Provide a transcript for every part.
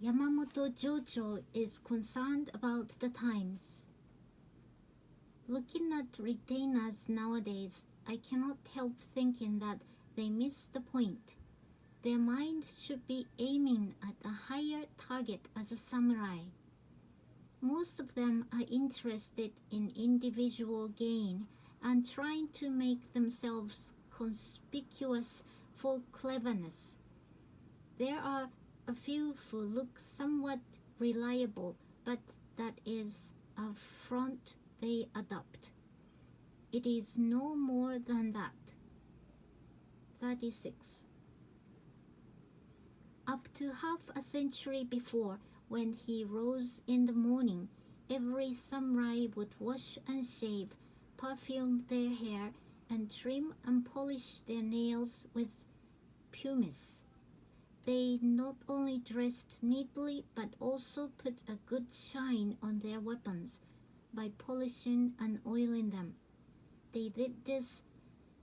Yamamoto Jocho is concerned about the times. Looking at retainers nowadays, I cannot help thinking that they miss the point. Their mind should be aiming at a higher target as a samurai. Most of them are interested in individual gain and trying to make themselves conspicuous for cleverness. There are a few who look somewhat reliable, but that is a front they adopt. It is no more than that. 36. Up to half a century before, when he rose in the morning, every samurai would wash and shave, perfume their hair, and trim and polish their nails with pumice. They not only dressed neatly but also put a good shine on their weapons by polishing and oiling them. They did this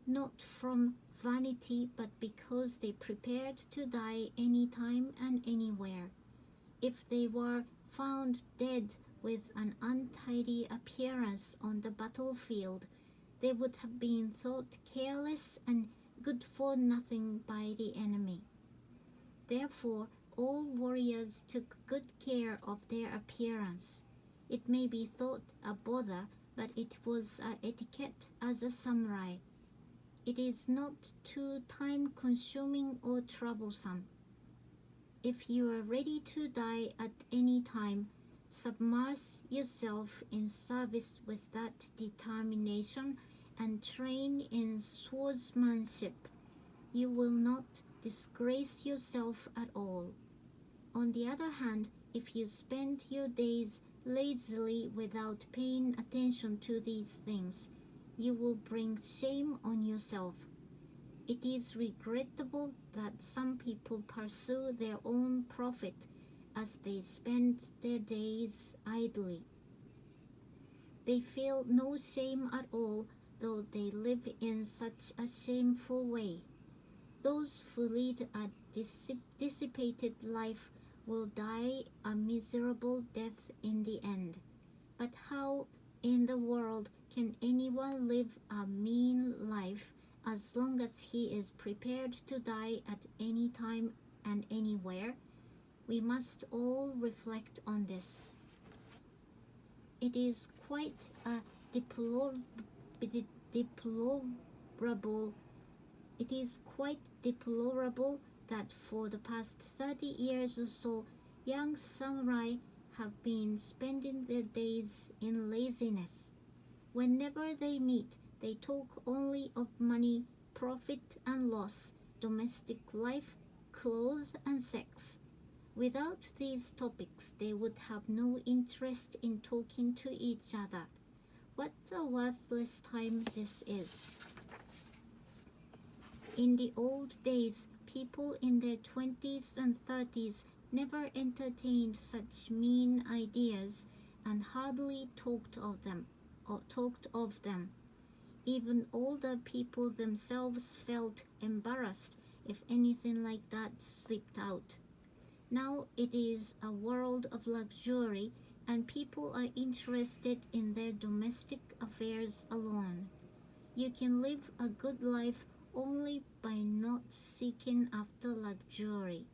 not from vanity but because they prepared to die any time and anywhere. If they were found dead with an untidy appearance on the battlefield, they would have been thought careless and good for nothing by the enemy. Therefore, all warriors took good care of their appearance. It may be thought a bother, but it was an etiquette as a samurai. It is not too time-consuming or troublesome. If you are ready to die at any time, submerge yourself in service with that determination and train in swordsmanship. You will not disgrace yourself at all. On the other hand, if you spend your days lazily without paying attention to these things, you will bring shame on yourself. It is regrettable that some people pursue their own profit as they spend their days idly. They feel no shame at all, though they live in such a shameful way. Those who lead a dissipated life will die a miserable death in the end. But how in the world can anyone live a mean life as long as he is prepared to die at any time and anywhere? We must all reflect on this. It is quite a deplorable that for the past 30 years or so, young samurai have been spending their days in laziness. Whenever they meet, they talk only of money, profit and loss, domestic life, clothes and sex. Without these topics, they would have no interest in talking to each other. What a worthless time this is. In the old days, people in their 20s and 30s never entertained such mean ideas and hardly talked of them. Even older people themselves felt embarrassed if anything like that slipped out. Now it is a world of luxury, and people are interested in their domestic affairs alone. You can live a good life only by not seeking after luxury.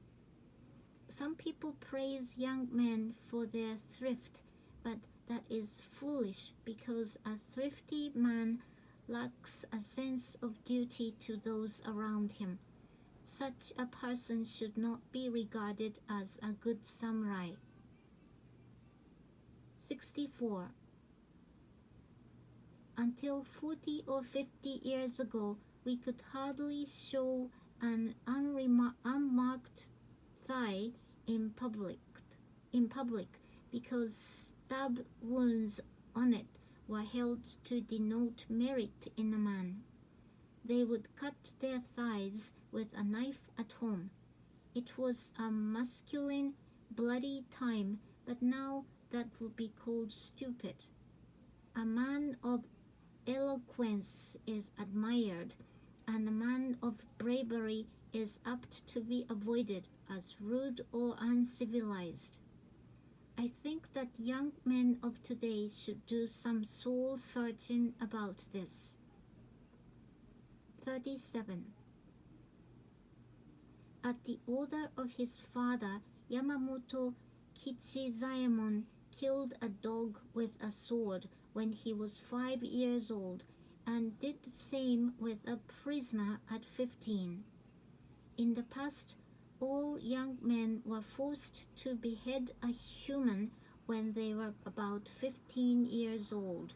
Some people praise young men for their thrift, but that is foolish because a thrifty man lacks a sense of duty to those around him. Such a person should not be regarded as a good samurai. 64. Until 40 or 50 years ago, we could hardly show an unmarked thigh in public because stab wounds on it were held to denote merit in a man. They would cut their thighs with a knife at home. It was a masculine, bloody time, but now that would be called stupid. A man of eloquence is admired, and a man of bravery is apt to be avoided as rude or uncivilized. I think that young men of today should do some soul searching about this. 37. At the order of his father, Yamamoto Kichizaemon killed a dog with a sword when he was 5 years old and did the same with a prisoner at 15. In the past, all young men were forced to behead a human when they were about 15 years old.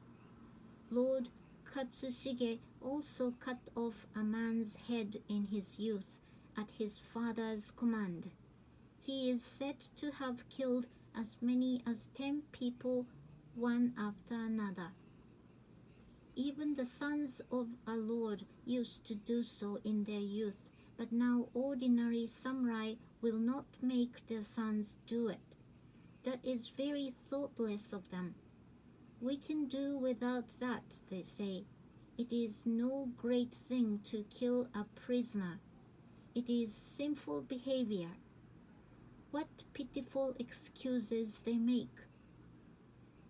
Lord Katsushige also cut off a man's head in his youth at his father's command. He is said to have killed as many as 10 people, one after another. Even the sons of a lord used to do so in their youth, but now ordinary samurai will not make their sons do it. That is very thoughtless of them. We can do without that, they say. It is no great thing to kill a prisoner. It is sinful behavior. What pitiful excuses they make.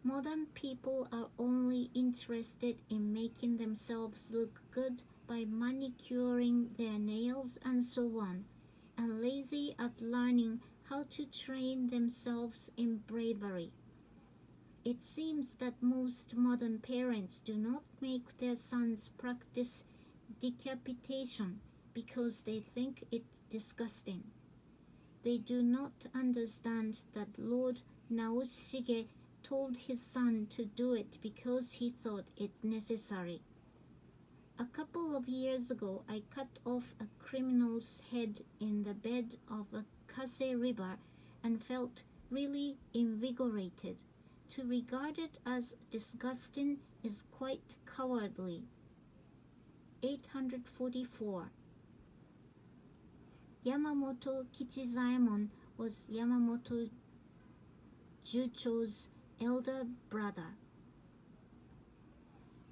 Modern people are only interested in making themselves look good by manicuring their nails and so on, and lazy at learning how to train themselves in bravery. It seems that most modern parents do not make their sons practice decapitation because they think it disgusting. They do not understand that Lord Naoshige told his son to do it because he thought it necessary. A couple of years ago, I cut off a criminal's head in the bed of a Kase river and felt really invigorated. To regard it as disgusting is quite cowardly. 844. Yamamoto Kichizaemon was Yamamoto Jocho's elder brother.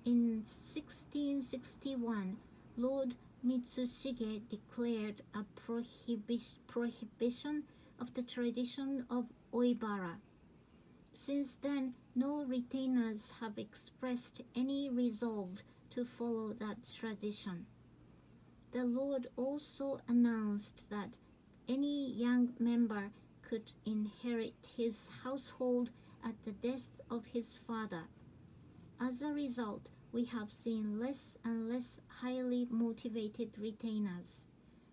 In 1661, Lord Mitsushige declared a prohibition of the tradition of oibara. Since then, no retainers have expressed any resolve to follow that tradition. The Lord also announced that any young member could inherit his household at the death of his father. As a result, we have seen less and less highly motivated retainers.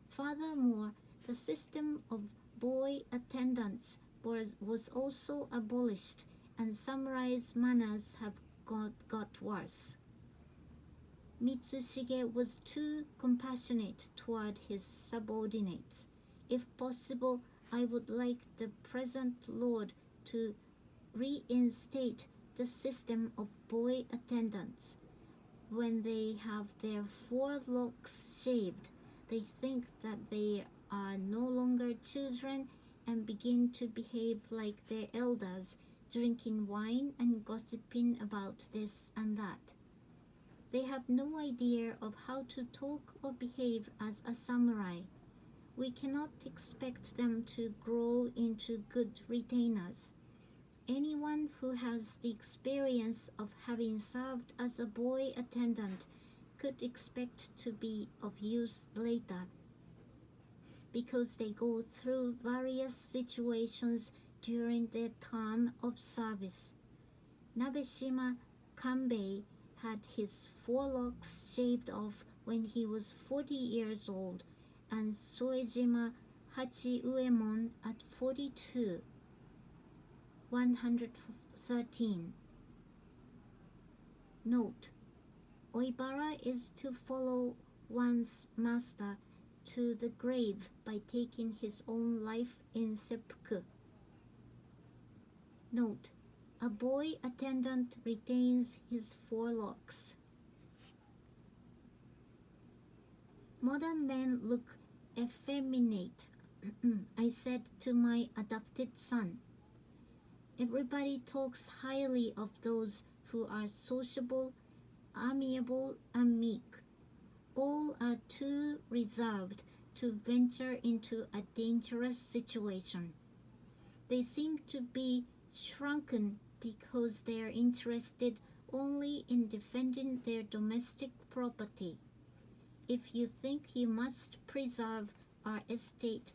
Furthermore, the system of boy attendants was also abolished, and samurai's manners have got worse. Mitsushige was too compassionate toward his subordinates. If possible, I would like the present Lord to reinstate the system of boy attendants. When they have their forelocks shaved, they think that they are no longer children and begin to behave like their elders, drinking wine and gossiping about this and that. They have no idea of how to talk or behave as a samurai. We cannot expect them to grow into good retainers. Anyone who has the experience of having served as a boy attendant could expect to be of use later, because they go through various situations during their term of service. Nabeshima Kanbei had his forelocks shaved off when he was 40 years old, and Soejima Hachiuemon at 42. 113. Note: Oibara is to follow one's master to the grave by taking his own life in seppuku. Note: a boy attendant retains his forelocks. Modern men look effeminate, I said to my adopted son. Everybody talks highly of those who are sociable, amiable, and meek. All are too reserved to venture into a dangerous situation. They seem to be shrunken because they are interested only in defending their domestic property. If you think you must preserve our estate,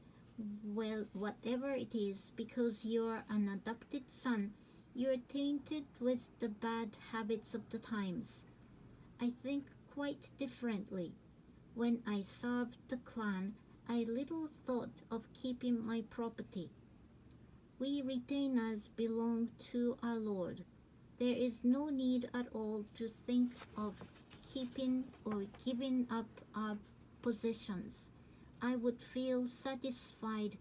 well, whatever it is, because you're an adopted son, you're tainted with the bad habits of the times. I think quite differently. When I served the clan, I little thought of keeping my property. We retainers belong to our lord. There is no need at all to think of keeping or giving up our possessions. I would feel satisfied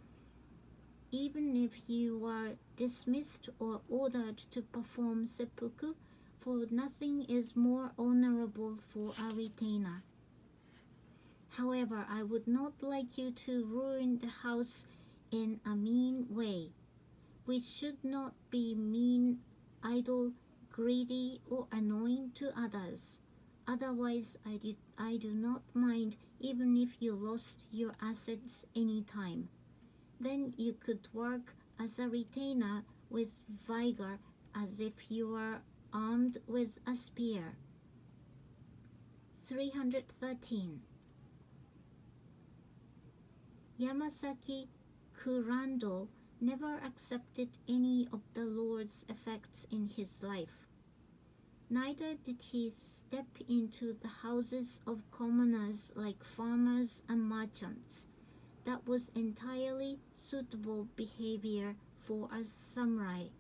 even if you were dismissed or ordered to perform seppuku, for nothing is more honorable for a retainer. However, I would not like you to ruin the house in a mean way. We should not be mean, idle, greedy, or annoying to others. Otherwise, I do not mind even if you lost your assets any time. Then you could work as a retainer with vigor as if you were armed with a spear. 313. Yamasaki Kurando never accepted any of the Lord's effects in his life. Neither did he step into the houses of commoners like farmers and merchants. That was entirely suitable behavior for a samurai.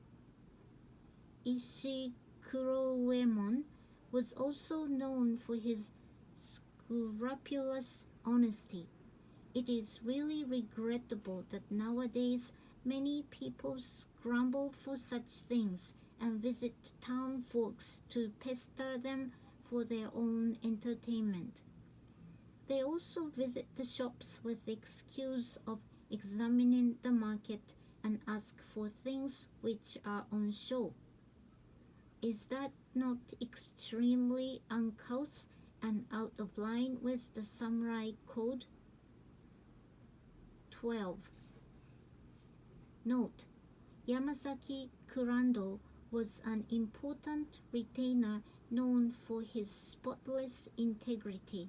Ishikurouemon was also known for his scrupulous honesty. It is really regrettable that nowadays many people scramble for such things and visit town folks to pester them for their own entertainment. They also visit the shops with the excuse of examining the market and ask for things which are on show. Is that not extremely uncouth and out of line with the samurai code? 12. Note: Yamasaki Kurando was an important retainer known for his spotless integrity.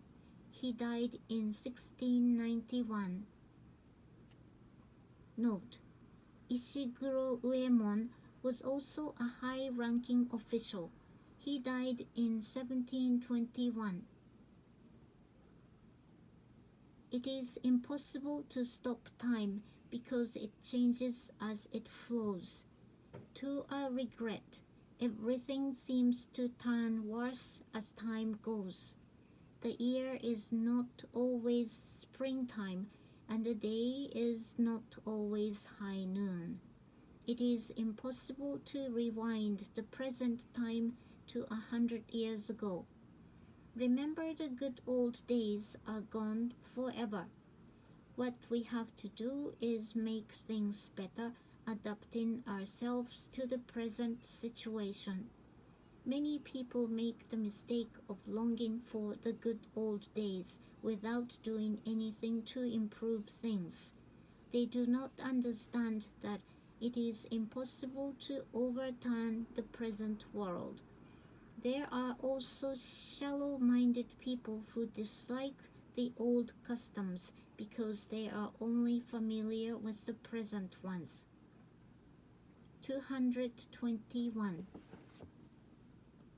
He died in 1691. Note: Ishiguro Uemon was also a high-ranking official. He died in 1721. It is impossible to stop time because it changes as it flows. To our regret, everything seems to turn worse as time goes. The year is not always springtime, and the day is not always high noon. It is impossible to rewind the present time to 100 years ago. Remember, the good old days are gone forever. What we have to do is make things better, adapting ourselves to the present situation. Many people make the mistake of longing for the good old days without doing anything to improve things. They do not understand that it is impossible to overturn the present world. There are also shallow-minded people who dislike the old customs because they are only familiar with the present ones. 221.